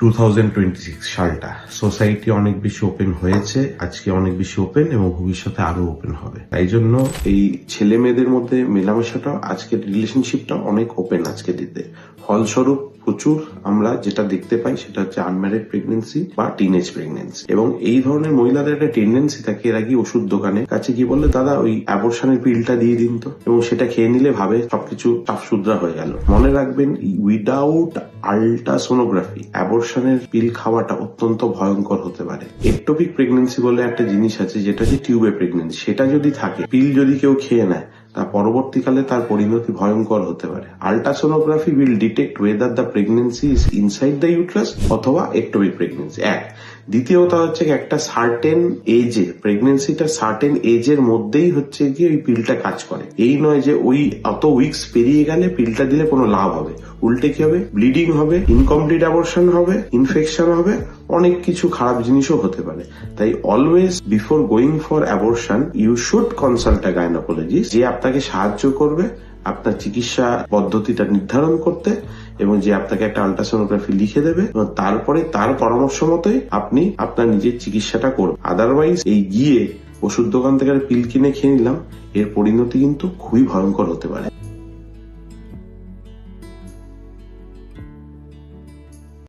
2026 সালটা সোসাইটি অনেক বেশি ওপেন হয়েছে, আজকে অনেক বেশি ওপেন এবং ভবিষ্যতে আরো ওপেন হবে। তাই জন্য এই ছেলে মেয়েদের মধ্যে মেলামেশাটা, আজকের রিলেশনশিপটা অনেক ওপেন আজকে দিতে। ফলস্বরূপ প্রচুর আমরা যেটা দেখতে পাই সেটা হচ্ছে আনম্যারিড প্রেগনেন্সি বা টিনেজ প্রেগনেন্সি। এবং এই ধরনের মহিলাদের একটা টেন্ডেন্সি থাকে, এর আগে ওষুধ দোকানে কাছে কি বললে, দাদা ওই অ্যাবর্শনের পিলটা দিয়ে দিন তো, এবং সেটা খেয়ে নিলে ভাবে সবকিছু সাফসুতরা হয়ে গেল। মনে রাখবেন, উইদাউট আল্ট্রাসোনোগ্রাফি অ্যাবর্শনের পিল খাওয়াটা অত্যন্ত ভয়ঙ্কর হতে পারে। একটোপিক প্রেগনেন্সি বলে একটা জিনিস আছে, যেটা হচ্ছে টিউবে প্রেগনেন্সি। সেটা যদি থাকে, পিল যদি কেউ খেয়ে নেয়, তা পরবর্তীকালে তার পরিণতি ভয়ঙ্কর হতে পারে। Ultrasonography will detect whether the pregnancy is inside the uterus অথবা একটোপিক প্রেগনেন্সি। দ্বিতীয়ত হচ্ছে একটা সার্টেন এজে, প্রেগনেন্সিটা সার্টেন এজের মধ্যেই হচ্ছে গিয়ে ওই পিলটা কাজ করে। এই নয় যে ওই অত উইকস পেরিয়ে গেলে পিলটা দিলে কোনো লাভ হবে। উল্টে কি হবে? ব্লিডিং হবে, ইনকমপ্লিট অ্যাবর্শন হবে, ইনফেকশন হবে, অনেক কিছু খারাপ জিনিসও হতে পারে। তাই always before going for abortion you should consult a gynaecologist, যে আপনাকে সাহায্য করবে আপনার চিকিৎসা পদ্ধতিটা নির্ধারণ করতে, এবং যে আপনাকে একটা আল্ট্রাসোনোগ্রাফি লিখে দেবে, এবং তারপরে তার পরামর্শ মতোই আপনি আপনার নিজের চিকিৎসাটা করবেন। আদারওয়াইজ এই গিয়ে ওষুধ দোকান থেকে পিল কিনে খেয়ে নিলাম, এর পরিণতি কিন্তু খুবই ভয়ঙ্কর হতে পারে।